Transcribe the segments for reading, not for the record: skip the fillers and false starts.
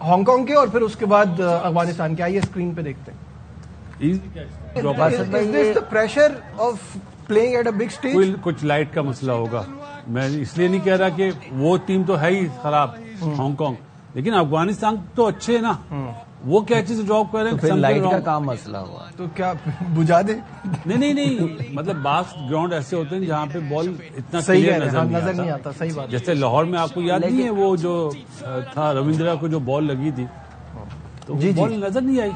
Hong Kong کے اور پھر اس کے بعد افغانستان کے. آئیے اسکرین پہ دیکھتے ہیں. Pressure of playing at a big stage. کچھ لائٹ کا مسئلہ ہوگا. میں اس لیے نہیں کہہ رہا کہ وہ ٹیم تو ہے ہی خراب ہانگ کانگ, لیکن افغانستان تو اچھے ہیں نا. وہ کیا چیز ڈراپ کر رہے ہیں, لائٹ کا کام مسئلہ ہوا تو کیا بجھا دے. نہیں مطلب بعض گراؤنڈ ایسے ہوتے ہیں جہاں پہ بال اتنا صحیح نظر نہیں آتا. صحیح بات. جیسے لاہور میں آپ کو یاد نہیں ہے وہ جو تھا رویندرا کو جو بال لگی تھی تو بال نظر نہیں آئی.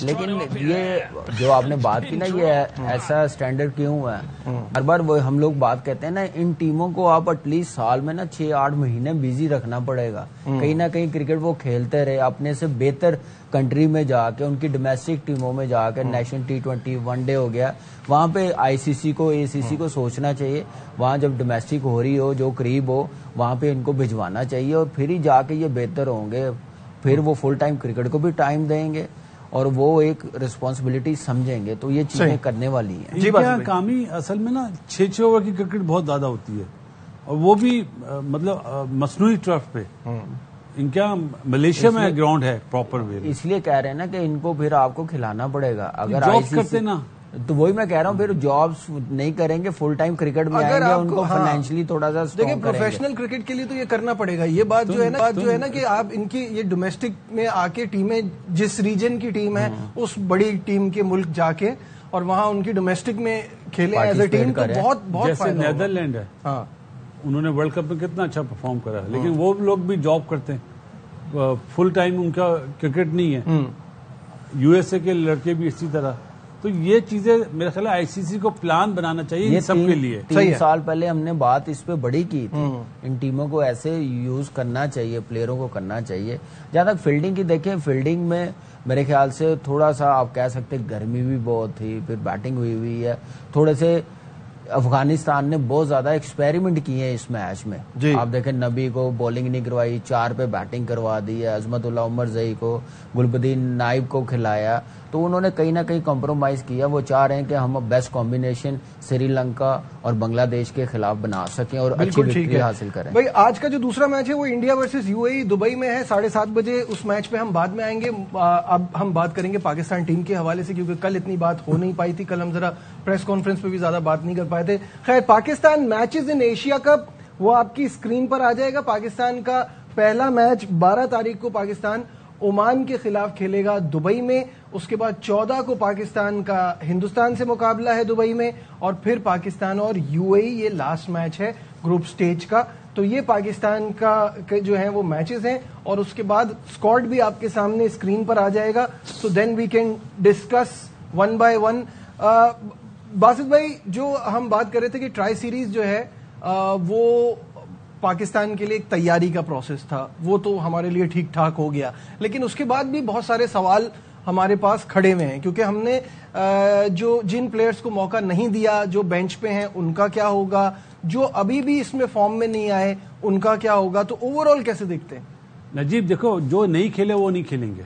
لیکن یہ جو آپ نے بات کی نا, یہ ایسا اسٹینڈرڈ کیوں ہے؟ ہر بار وہ ہم لوگ بات کہتے ہیں نا, ان ٹیموں کو آپ ایٹ لیسٹ سال میں نا 6-8 مہینے بزی رکھنا پڑے گا. کہیں نہ کہیں کرکٹ وہ کھیلتے رہے, اپنے سے بہتر کنٹری میں جا کے, ان کی ڈومیسٹک ٹیموں میں جا کے, نیشنل T20 ون ڈے ہو گیا, وہاں پہ ICC کو ACC کو سوچنا چاہیے. وہاں جب ڈومیسٹک ہو رہی ہو, جو قریب ہو, وہاں پہ ان کو بھجوانا چاہیے, اور پھر ہی جا کے یہ بہتر ہوں گے. پھر وہ فل ٹائم کرکٹ کو بھی ٹائم دیں گے اور وہ ایک ریسپانسبلٹی سمجھیں گے. تو یہ چیزیں کرنے والی ہیں. جی کامی اصل میں نا 6 اوور کی کرکٹ بہت زیادہ ہوتی ہے, اور وہ بھی مطلب مصنوعی ٹرف پہ. ان کا ملیشیا میں گراؤنڈ ہے پراپر وے. اس لیے کہہ رہے ہیں نا کہ ان کو پھر آپ کو کھلانا پڑے گا. اگر جاب کرتے نا, تو وہی میں کہہ رہا ہوں, پھر جابس نہیں کریں گے, فل ٹائم کرکٹ میں آئیں گے, ان کو فائنینشلی تھوڑا سا دیکھیں. پروفیشنل کرکٹ کے لیے تو یہ کرنا پڑے گا. یہ بات جو ہے نا کہ آپ ان کی یہ ڈومیسٹک میں آ کے ٹیمیں, جس ریجن کی ٹیم ہے اس بڑی ٹیم کے ملک جا کے اور وہاں ان کی ڈومیسٹک میں کھیلیں ایز اے ٹیم, تو بہت جیسے نیدرلینڈ ہے, انہوں نے ورلڈ کپ میں کتنا اچھا پرفارم کرا, لیکن وہ لوگ بھی جاب کرتے ہیں, فل ٹائم ان کا کرکٹ نہیں ہے. USA کے لڑکے بھی اسی طرح. تو یہ چیزیں میرے خیال ہے ICC کو پلان بنانا چاہیے ان سب کے لیے. 3 سال پہلے ہم نے بات اس پہ بڑی کی تھی. ان ٹیموں کو ایسے یوز کرنا چاہیے, پلیئروں کو کرنا چاہیے. جہاں تک فیلڈنگ کی دیکھیں, فیلڈنگ میں میرے خیال سے تھوڑا سا آپ کہہ سکتے گرمی بھی بہت تھی, پھر بیٹنگ ہوئی ہے. تھوڑے سے افغانستان نے بہت زیادہ ایکسپیریمنٹ کیے ہیں اس میچ میں. آپ دیکھیں نبی کو بولنگ نہیں کروائی, 4 پہ بیٹنگ کروا دی ہے. عظمت اللہ عمر زئی کو, گلبدین نائب کو کھلایا. تو انہوں نے کہیں نہ کہیں کمپرومائز کیا. وہ چاہ رہے ہیں کہ ہم بیسٹ کمبینیشن سری لنکا اور بنگلہ دیش کے خلاف بنا سکیں اور اچھی وکٹری حاصل کریں. بھائی آج کا جو دوسرا میچ ہے وہ انڈیا ورسز UAE دبئی میں ہے 7:30 بجے. اس میچ پہ ہم بعد میں آئیں گے. اب ہم بات کریں گے پاکستان ٹیم کے حوالے سے, کیونکہ کل اتنی بات ہو نہیں پائی تھی. کل ہم ذرا پریس کانفرنس پہ بھی زیادہ بات نہیں کر پائے تھے. خیر, Pakistan matches in Asia cup وہ آپ کی اسکرین پر آ جائے گا. پاکستان کا پہلا میچ 12 تاریخ کو پاکستان عمان کے خلاف کھیلے گا دبئی میں. اس کے بعد 14 کو پاکستان کا ہندوستان سے مقابلہ ہے دبئی میں, اور پھر پاکستان اور UAE یہ لاسٹ میچ ہے گروپ سٹیج کا. تو یہ پاکستان کا جو ہیں وہ میچز ہیں, اور اس کے بعد اسکواڈ بھی آپ کے سامنے اسکرین پر آ جائے گا. So then we can discuss one by one. Basit بھائی, جو ہم بات کر رہے تھے کہ ٹرائی سیریز جو ہے وہ پاکستان کے لیے ایک تیاری کا پروسیس تھا, وہ تو ہمارے لیے ٹھیک ٹھاک ہو گیا, لیکن اس کے بعد بھی بہت سارے سوال ہمارے پاس کھڑے ہوئے ہیں, کیونکہ ہم نے جن پلیئرز کو موقع نہیں دیا, جو بینچ پہ ہیں ان کا کیا ہوگا, جو ابھی بھی اس میں فارم میں نہیں آئے ان کا کیا ہوگا. تو اوور آل کیسے دیکھتے ہیں؟ نجیب دیکھو, جو نہیں کھیلے وہ نہیں کھیلیں گے.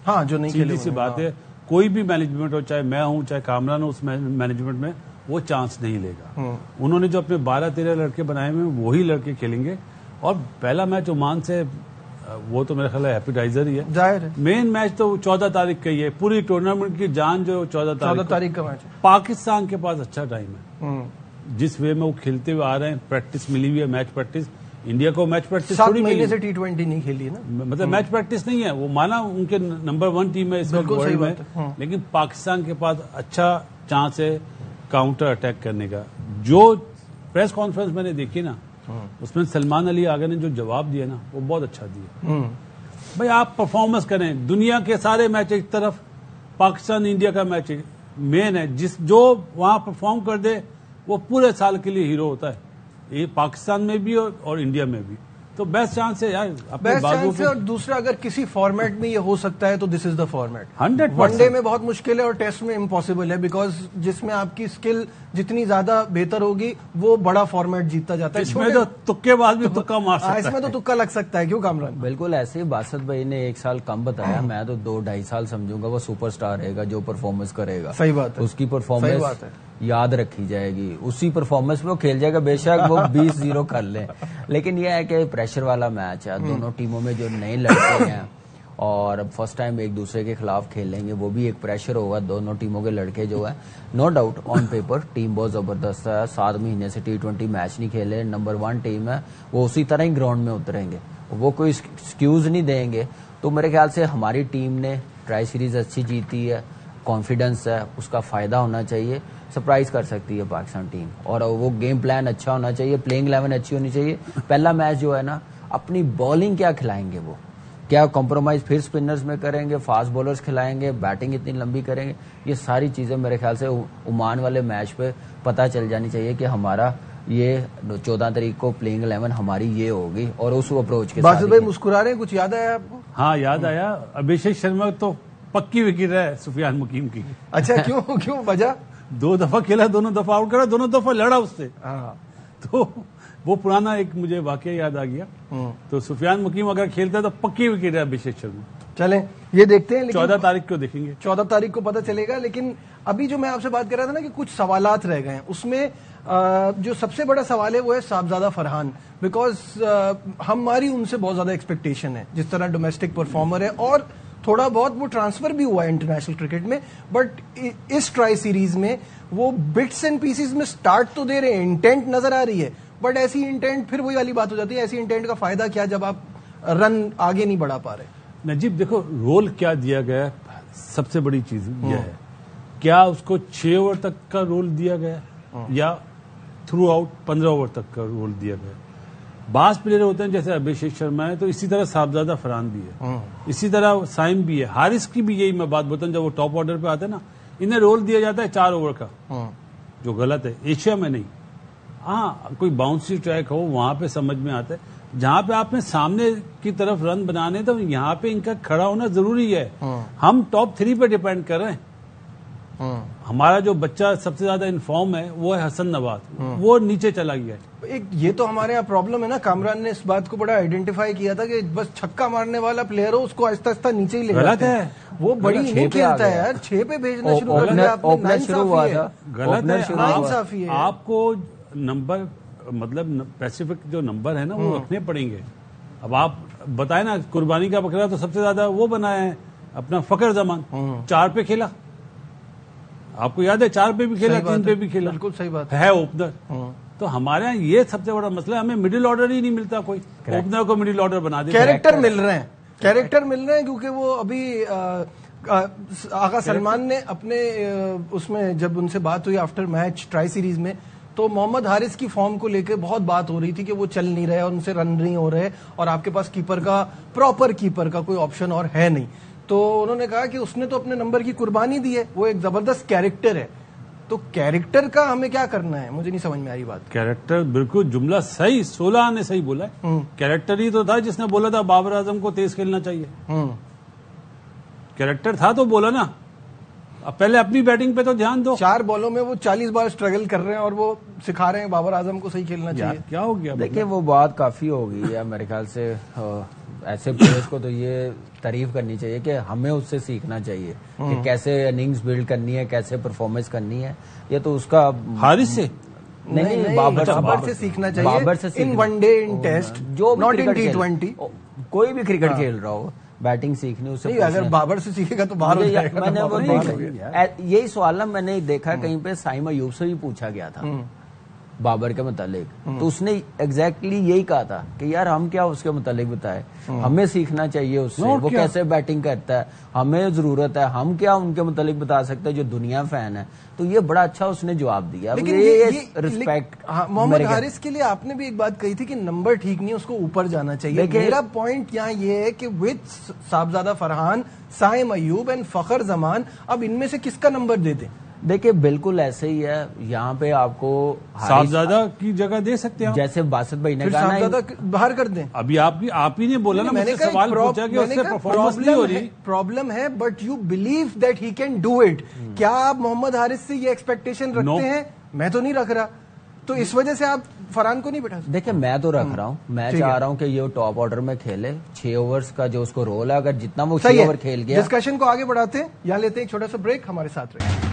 ہاں, جو نہیں کھیلے, سیدھی سی بات ہے. کوئی بھی مینجمنٹ ہو, چاہے میں ہوں چاہے کامران ہو, اس مینجمنٹ میں وہ چانس نہیں لے گا. انہوں نے جو اپنے 12-13 لڑکے بنائے ہوئے ہیں وہی لڑکے کھیلیں گے. اور پہلا میچ عمان سے وہ تو میرا خیال ہے ایپیٹائزر ہی ہے. ظاہر ہے مین میچ تو 14 تاریخ کا ہی ہے. پوری ٹورنامنٹ کی جان جو 14 تاریخ کا میچ ہے. پاکستان کے پاس اچھا ٹائم ہے, جس وے میں وہ کھیلتے ہوئے آ رہے ہیں. پریکٹس ملی ہوئی ہے, میچ پریکٹس. انڈیا کو میچ پریکٹس 7 مہینے سے T20 نہیں کھیلی نا, مطلب میچ پریکٹس نہیں ہے. وہ مانا ان کے نمبر 1 ٹیم ہے اس ورلڈ میں, لیکن پاکستان کے پاس اچھا چانس ہے کاؤنٹر اٹیک کرنے کا. جو پریس کانفرنس میں نے دیکھی نا, اس میں سلمان علی آغا نے جو جواب دیا نا وہ بہت اچھا دیا. بھائی آپ پرفارمنس کریں, دنیا کے سارے میچ ایک طرف, پاکستان انڈیا کا میچ مین ہے. جو وہاں پرفارم کر دے وہ پورے سال کے لیے ہیرو ہوتا ہے. یہ پاکستان میں بھی اور انڈیا میں بھی. تو بیسٹ چانس ہے یار, بیسٹ چانس ہے. اور دوسرا, اگر کسی فارمیٹ میں یہ ہو سکتا ہے تو دس از دا فارمیٹ. 100% ون ڈے میں بہت مشکل ہے اور ٹیسٹ میں امپاسبل ہے, بیکاز جس میں آپ کی اسکل جتنی زیادہ بہتر ہوگی وہ بڑا فارمیٹ جیتتا جاتا ہے. اس میں تو تکے بعد بھی تکا مار سکتا ہے, اس میں تو تکا لگ سکتا ہے. کیوں کامران؟ بالکل ایسے ہی. باسط بھائی نے 1 سال کم بتایا, میں تو 2-2.5 سال سمجھوں گا وہ سپر سٹار رہے گا جو پرفارمنس کرے گا. صحیح بات ہے, اس کی پرفارمنس یاد رکھی جائے گی, اسی پرفارمنس پہ وہ کھیل جائے گا, بے شک وہ 20-0 کر لیں, لیکن یہ ہے کہ پریشر والا میچ ہے, دونوں ٹیموں میں جو نئے لڑکے ہیں اور اب فرسٹ ٹائم ایک دوسرے کے خلاف کھیلیں گے, وہ بھی ایک پریشر ہوگا. دونوں ٹیموں کے لڑکے جو ہیں no doubt on paper team بہت زبردست ہے, 7 مہینے سے T20 میچ نہیں کھیلے, نمبر 1 ٹیم ہے, وہ اسی طرح ہی گراؤنڈ میں اتریں گے, وہ کوئی ایکسکیوز نہیں دیں گے. تو میرے خیال سے ہماری ٹیم نے ٹرائی سیریز اچھی جیتی ہے, کانفیڈنس ہے, اس کا فائدہ ہونا چاہیے, سرپرائز کر سکتی ہے پاکستان ٹیم, اور وہ گیم پلان اچھا ہونا چاہیے, پلینگ 11 اچھی ہونی چاہیے. پہلا میچ جو ہے نا, اپنی بالنگ کیا کھلائیں گے, وہ کیا کمپرومائز پھر سپنرز میں کریں گے, فاسٹ بولرز کھلائیں گے, بیٹنگ اتنی لمبی کریں گے, یہ ساری چیزیں میرے خیال سے عمان والے میچ پہ پتہ چل جانی چاہیے کہ ہمارا یہ 14 تاریخ کو پلینگ 11 ہماری یہ ہوگی, اور اس اپروچ کے ساتھ. باسط بھائی مسکرا رہے ہیں, کچھ یاد آیا آپ کو؟ ہاں یاد آیا, ابھیشیک شرما تو پکی وکٹ ہے سفیان مقیم کی. اچھا کیوں وجہ؟ 2 دفعہ کھیلا, دونوں دفعہ آؤٹ کرا, دونوں دفعہ لڑا اس سے. تو وہ پرانا ایک مجھے واقعہ یاد آ گیا. تو سفیان مقیم اگر کھیلتا ہے تو پکی وکٹ ہے ابھیشیک شرما. چلیں یہ دیکھتے ہیں, 14 تاریخ کو دیکھیں گے, 14 تاریخ کو پتہ چلے گا. لیکن ابھی جو میں آپ سے بات کر رہا تھا نا کہ کچھ سوالات رہ گئے ہیں, اس میں جو سب سے بڑا سوال ہے وہ ہے صاحبزادہ فرحان, بیکاز ہماری ان سے بہت زیادہ ایکسپیکٹیشن ہے, جس طرح ڈومیسٹک پرفارمر ہے اور تھوڑا بہت وہ ٹرانسفر بھی ہوا ہے انٹرنیشنل کرکٹ میں, بٹ اس ٹرائی سیریز میں وہ بٹس اینڈ پیسز میں سٹارٹ تو دے رہے ہیں, انٹینٹ نظر آ رہی ہے, بٹ ایسی انٹینٹ پھر وہی والی بات ہو جاتی ہے, ایسی انٹینٹ کا فائدہ کیا جب آپ رن آگے نہیں بڑھا پا رہے. نجیب دیکھو رول کیا دیا گیا, سب سے بڑی چیز یہ ہے, کیا اس کو 6 اوور تک کا رول دیا گیا یا تھرو آؤٹ 15 اوور تک کا رول دیا گیا. بعض پلیئر ہوتے ہیں جیسے ابھیشیک شرما ہے, تو اسی طرح صاحبزادہ فرحان بھی ہے, اسی طرح سائم بھی ہے, حارث کی بھی یہی میں بات بتاؤں, جب وہ ٹاپ آرڈر پہ آتے ہیں نا, انہیں رول دیا جاتا ہے 4 اوور کا, جو غلط ہے, ایشیا میں نہیں. ہاں کوئی باؤنسی ٹریک ہو وہاں پہ سمجھ میں آتا ہے, جہاں پہ آپ نے سامنے کی طرف رن بنانے تو یہاں پہ ان کا کھڑا ہونا ضروری ہے. ہم ٹاپ 3 پہ ڈیپینڈ کر رہے ہیں. ہمارا جو بچہ سب سے زیادہ انفارم ہے وہ ہے حسن نواز, وہ نیچے چلا گیا ہے. ایک یہ تو ہمارے یہاں پرابلم ہے نا, کامران نے اس بات کو بڑا آئیڈینٹیفائی کیا تھا کہ بس چھکا مارنے والا پلیئر ہو اس کو آہستہ آہستہ نیچے ہی لے جاتے ہیں. وہ بڑی نہیں کھیلتا ہے یار, 6 پہ بھیجنا شروع کر دیا آپ نے, 9 صافی ہے. غلط ہے, 9 صافی ہے. آپ کو نمبر مطلب اسپیسیفک جو نمبر ہے نا وہ رکھنے پڑیں گے. اب آپ بتائیں نا, قربانی کا بکرا تو سب سے زیادہ وہ بنایا ہے اپنا فخر زمان, 4 پہ کھیلا, آپ کو یاد ہے 4 پہ بھی کھیلا, 3 پہ بھی کھیلا, بالکل صحیح بات ہے اوپنر. تو ہمارے ہاں یہ سب سے بڑا مسئلہ ہے, ہمیں مڈل آرڈر ہی نہیں ملتا, کوئی اوپنر کو مڈل آرڈر بنا دے. کیریکٹر مل رہے ہیں کیونکہ وہ ابھی آغا سلمان نے اپنے اس میں جب ان سے بات ہوئی آفٹر میچ ٹرائی سیریز میں, تو محمد حارث کی فارم کو لے کے بہت بات ہو رہی تھی کہ وہ چل نہیں رہے اور ان سے رن نہیں ہو رہے, اور آپ کے پاس پراپر کیپر کا کوئی آپشن اور ہے نہیں. تو انہوں نے کہا کہ اس نے تو اپنے نمبر کی قربانی دی ہے, وہ ایک زبردست کیریکٹر ہے. تو کیریکٹر کا ہمیں کیا کرنا ہے, مجھے نہیں سمجھ میں آ رہی بات. کیریکٹر بالکل جملہ صحیح, 16 نے صحیح بولا ہے. کیریکٹر ہی تو تھا جس نے بولا تھا بابر اعظم کو تیز کھیلنا چاہیے. کیریکٹر تھا تو بولا نا, اب پہلے اپنی بیٹنگ پہ تو دھیان دو. 4 بالوں میں وہ 40 بار اسٹرگل کر رہے ہیں اور وہ سکھا رہے ہیں بابر اعظم کو صحیح کھیلنا چاہیے. کیا ہو گیا؟ دیکھیں وہ بات کافی ہو گئی ہے میرے خیال سے. ایسے پلیئرز کو تو یہ تعریف کرنی چاہیے کہ ہمیں اس سے سیکھنا چاہیے کہ کیسے اننگز بلڈ کرنی ہے, کیسے پرفارمنس کرنی ہے. یہ تو اس کا حارث سے نہیں, بابر سے سیکھنا چاہیے. بابر سے in one day, in test, جو ناٹ ان T20, کوئی بھی کرکٹ کھیل رہا ہو, بیٹنگ سیکھنی اس سے. اگر بابر سے سیکھے گا تو باہر ہو جائے گا. میں نے وہ یہی سوال نا میں نے دیکھا کہیں پہ سائم ایوب سے بھی پوچھا گیا تھا بابر کے متعلق, تو اس نے ایگزیکٹلی یہی کہا تھا کہ یار ہم کیا اس کے متعلق بتائے, ہمیں سیکھنا چاہیے اس سے, وہ کیسے بیٹنگ کرتا ہے, ہمیں ضرورت ہے, ہم کیا ان کے متعلق بتا سکتے ہیں جو دنیا فین ہے. تو یہ بڑا اچھا اس نے جواب دیا. رسپیکٹ. محمد حارث کے لیے آپ نے بھی ایک بات کہی تھی کہ نمبر ٹھیک نہیں, اس کو اوپر جانا چاہیے. میرا پوائنٹ یہاں یہ ہے کہ with Sahibzada Farhan, Saim Ayub and فخر زمان, اب ان میں سے کس کا نمبر دے دیں؟ دیکھیں بالکل ایسے ہی ہے. یہاں پہ آپ کو صاحبزادہ کی جگہ دے سکتے ہیں, جیسے باسط بھائی نے کہا نا باہر کر دیں. ابھی آپ ہی نے بولا نا, میں نے سوال پوچھا کہ اس سے پرفارمنس نہیں ہو رہی. پرابلم ہے but you believe that he can do it. کیا آپ محمد حارث سے یہ ایکسپیکٹیشن رکھتے ہیں؟ میں تو نہیں رکھ رہا. تو اس وجہ سے آپ فرحان کو نہیں بٹھا سکتے. دیکھیں میں تو رکھ رہا ہوں, میں چاہ رہا ہوں کہ یہ ٹاپ آرڈر میں کھیلے. 6 اوورز کا جو اس کو رول ہے, اگر جتنا وہ 6 اوور کھیل گیا. ڈسکشن کو آگے بڑھاتے ہیں, یہاں لیتے ہیں ایک چھوٹا سا بریک, ہمارے ساتھ رہے.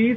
20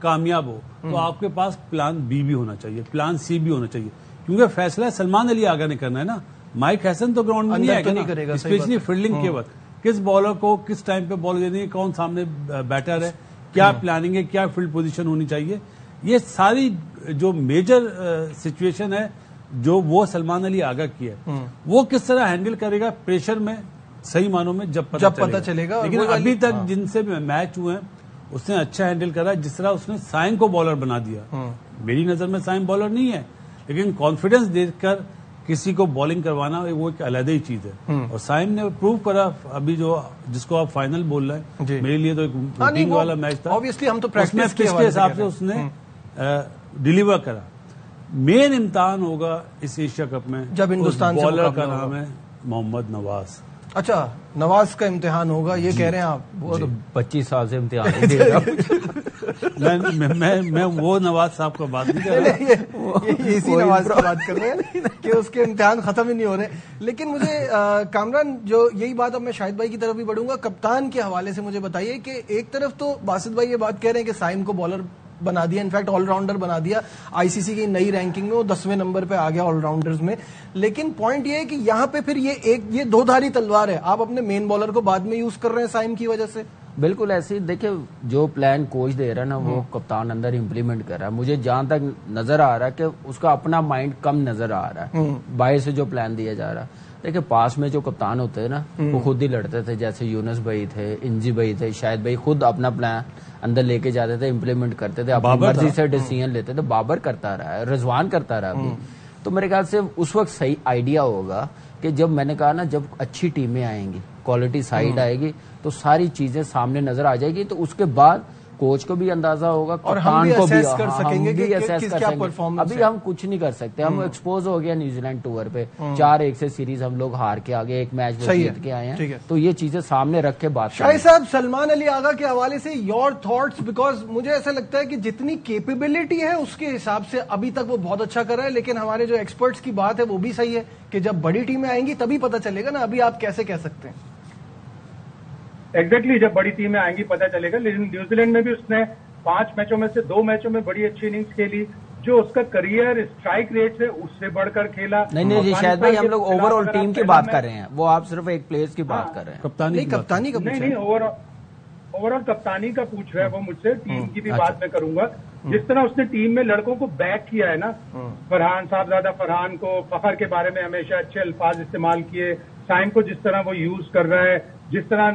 کامیاب ہو تو آپ کے پاس پلان بی بھی ہونا چاہیے, پلان سی بھی ہونا چاہیے, کیونکہ فیصلہ سلمان علی آغا نے کرنا ہے نا. مائک ہیسن تو گراؤنڈ میں نہیں آئے گا, اسپیشلی فیلڈنگ کے وقت کس بالر کو کس ٹائم پہ بال دینی ہے, کون سامنے بیٹر ہے, کیا پلاننگ ہے, کیا فیلڈ پوزیشن ہونی چاہیے. یہ ساری جو میجر سچویشن ہے جو وہ سلمان علی آغا کی ہے, وہ کس طرح ہینڈل کرے گا پریشر میں صحیح معنوں میں جب پتہ چلے گا. لیکن ابھی تک جن سے میچ ہوئے ہیں اس نے اچھا ہینڈل کرا. جس طرح اس نے سائن کو بالر بنا دیا, میری نظر میں سائن بالر نہیں ہے, لیکن کانفیڈنس دے کر کسی کو بالنگ کروانا وہ ایک علیحدہ ہی چیز ہے. اور سائن نے پروو کرا ابھی جو جس کو آپ فائنل بول رہے ہیں, میرے لیے تو ایک روٹین والا میچ تھا. ہم تو اس میں پچ کے حساب سے اس نے ڈیلیور کرا. مین امتحان ہوگا اس ایشیا کپ میں جب ہندوستان بالر کا نام ہے محمد نواز. اچھا, نواز کا امتحان ہوگا یہ کہہ رہے ہیں آپ؟ وہ تو 25 سال سے امتحان دے رہا ہوں. میں وہ نواز صاحب کا بات نہیں کر رہا, اسی نواز کی بات کر رہے ہیں کہ اس کے امتحان ختم ہی نہیں ہو رہے. لیکن مجھے کامران جو یہی بات اب میں شاہد بھائی کی طرف بھی بڑھوں گا, کپتان کے حوالے سے مجھے بتائیے کہ ایک طرف تو باسط بھائی یہ بات کہہ رہے ہیں کہ سائم کو بالر بنا دیا, انفیکٹ آل راؤنڈر بنا دیا, آئی سی سی کی نئی رینکنگ میں وہ 10ویں نمبر پہ آ گیا آل راؤنڈرز میں. لیکن پوائنٹ یہ ہے کہ یہاں پہ پھر یہ دو دھاری تلوار ہے, آپ اپنے مین بالر کو بعد میں یوز کر رہے ہیں سائم کی وجہ سے. بالکل ایسے ہی دیکھیں, جو پلان کوچ دے رہا ہے نا وہ کپتان اندر امپلیمنٹ کر رہا ہے. مجھے جہاں تک نظر آ رہا ہے کہ اس کا اپنا مائنڈ کم نظر آ رہا ہے باہر سے جو پلان دیا جا رہا ہے. دیکھیں پاس میں جو کپتان ہوتے ہیں نا وہ خود ہی لڑتے تھے, جیسے یونس بھائی تھے, انجی بھائی تھے, شاہد بھائی خود اپنا پلان اندر لے کے جاتے تھے, امپلیمنٹ کرتے تھے, اپنی مرضی سے ڈیسیژن لیتے تھے. بابر کرتا رہا ہے, رضوان کرتا رہا ابھی. تو میرے خیال سے اس وقت صحیح آئیڈیا ہوگا کہ جب میں نے کہا نا جب اچھی ٹیمیں آئیں گی, کوالٹی سائڈ آئے گی تو ساری چیزیں سامنے نظر آ جائے گی, تو اس کے بعد کوچ کو بھی اندازہ ہوگا, کپتان کو بھی کر سکیں گے کہ کس کیا پرفارمنس. ابھی ہم کچھ نہیں کر سکتے, ہم ایکسپوز ہو گیا نیوزی لینڈ ٹور پہ 4-1 سے سیریز ہم لوگ ہار کے آگے, ایک میچ وہ جیت کے آئے ہیں. تو یہ چیزیں سامنے رکھ کے بات. شاہد صاحب, سلمان علی آغا کے حوالے سے یور تھاٹس, بیکاز مجھے ایسا لگتا ہے کہ جتنی کیپیبلٹی ہے اس کے حساب سے ابھی تک وہ بہت اچھا کر رہا ہے, لیکن ہمارے جو ایکسپرٹس کی بات ہے وہ بھی صحیح ہے کہ جب بڑی ٹیمیں آئیں گی تبھی پتہ چلے گا نا. ابھی آپ کیسے کہہ سکتے ہیں؟ ایگزیکٹلی, جب بڑی ٹیمیں آئیں گی پتہ چلے گا. لیکن نیوزی لینڈ میں بھی اس نے 5 میچوں میں سے 2 میچوں میں بڑی اچھی اننگز کھیلی. جو اس کا کریئر اسٹرائک ریٹ سے اس سے بڑھ کر کھیلا. نہیں شاید بھائی, ہم لوگ اوور آل ٹیم کی بات کر رہے ہیں, وہ آپ صرف ایک پلیئر کی بات کر رہے ہیں. کپتانی کا نہیں, اوور آل کپتانی کا پوچھ رہا ہے وہ مجھ سے. ٹیم کی بھی بات میں کروں گا. جس طرح اس نے ٹیم میں لڑکوں کو بیک کیا ہے نا, فرحان صاحبزادہ فرحان کو, فخر کے بارے میں ہمیشہ اچھے الفاظ استعمال کیے, سائم کو جس طرح وہ یوز کر رہا ہے, جس طرح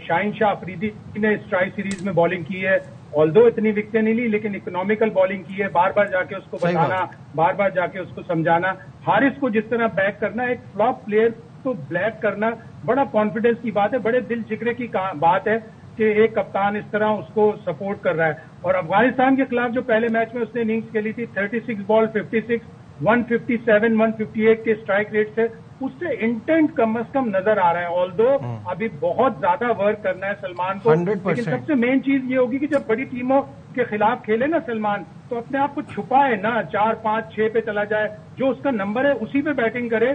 شاہین شاہ افریدی نے ٹرائی سیریز میں بالنگ کی ہے, آلدو اتنی وکٹیں نہیں لی لیکن اکنامیکل بالنگ کی ہے, بار بار جا کے اس کو بتانا, بار بار جا کے اس کو سمجھانا. حارث کو جس طرح بیک کرنا, ایک فلاپ پلیئر کو بلیک کرنا بڑا کانفیڈنس کی بات ہے, بڑے دل جگرے کی بات ہے کہ ایک کپتان اس طرح اس کو سپورٹ کر رہا ہے. اور افغانستان کے خلاف جو پہلے میچ میں اس نے اننگز کھیلی تھی 36 بال 56, 157, 158 کے اسٹرائک ریٹ سے, اس سے انٹینٹ کم از کم نظر آ رہا ہے. آلدو ابھی بہت زیادہ ورک کرنا ہے سلمان کو, لیکن سب سے مین چیز یہ ہوگی کہ جب بڑی ٹیموں کے خلاف کھیلے نا سلمان, تو اپنے آپ کو چھپائے نا, 4, 5, 6 پہ چلا جائے, جو اس کا نمبر ہے اسی پہ بیٹنگ کرے,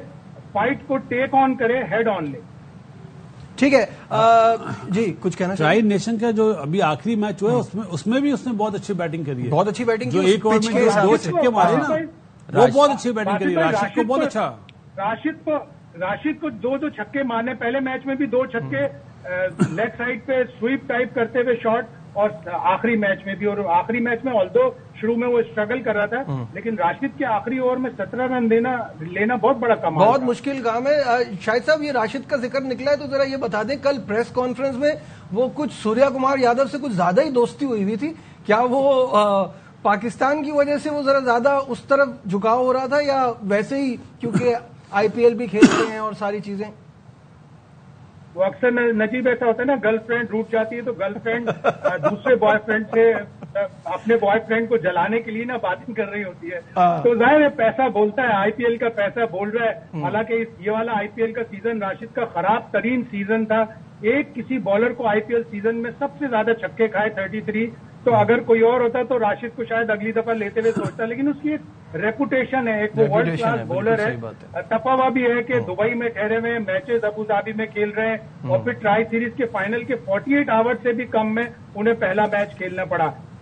فائٹ کو ٹیک آن کرے, ہیڈ آن لے. ٹھیک ہے جی, کچھ کہنا چاہیے؟ ٹرائی نیشن کا جو ابھی آخری میچ ہوا ہے اس میں بھی اس نے بہت اچھی بیٹنگ کری ہے, بہت اچھی بیٹنگ جو ایک اوور میں 2 چھکے مارے نا, وہ بہت اچھی بیٹنگ کری. راشد کو بہت اچھا, راشد کو 2 چھکے مارنے, پہلے میچ میں بھی 2 چھکے لیگ سائڈ پہ سویپ ٹائپ کرتے ہوئے شاٹ, اور آخری میچ میں بھی. اور آخری میچ میں آلدو شروع میں وہ اسٹرگل کر رہا تھا, لیکن راشد کے آخری اوور میں 17 رن لینا بہت بڑا کمال, بہت مشکل کام ہے. شاہد صاحب, یہ راشد کا ذکر نکلا ہے تو ذرا یہ بتا دیں, کل پریس کانفرنس میں وہ کچھ سوریا کمار یادو سے کچھ زیادہ ہی دوستی ہوئی تھی, کیا وہ پاکستان کی وجہ سے وہ ذرا زیادہ اس طرف جھکاؤ ہو رہا تھا, یا ویسے ہی کیونکہ آئی پی ایل بھی کھیلتے ہیں اور ساری چیزیں؟ وہ اکثر نجیب ایسا ہوتا ہے نا, گرل فرینڈ روٹ جاتی ہے تو گرل فرینڈ دوسرے بوائے فرینڈ سے اپنے بوائے فرینڈ کو جلانے کے لیے نا باتیں کر رہی ہوتی ہے. تو ظاہر ہے پیسہ بولتا ہے, آئی پی ایل کا پیسہ بول رہا ہے. حالانکہ یہ والا آئی پی ایل کا سیزن راشد کا خراب ترین سیزن تھا. ایک کسی بالر کو آئی پی ایل سیزن میں سب سے زیادہ چھکے کھائے 33, تو اگر کوئی اور ہوتا تو راشد کو شاید اگلی دفعہ لیتے ہوئے سوچتا, لیکن اس کی ایک ریپوٹیشن ہے, ایک وہ ورلڈ کلاس بولر ہے. تپا ہوا بھی ہے کہ دبئی میں ٹھہرے ہوئے, میچز ابو ظہبی میں کھیل رہے ہیں, اور پھر ٹرائی سیریز کے فائنل کے 48 آور سے بھی کم میں انہیں پہلا میچ کھیلنا پڑا.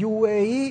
UAE।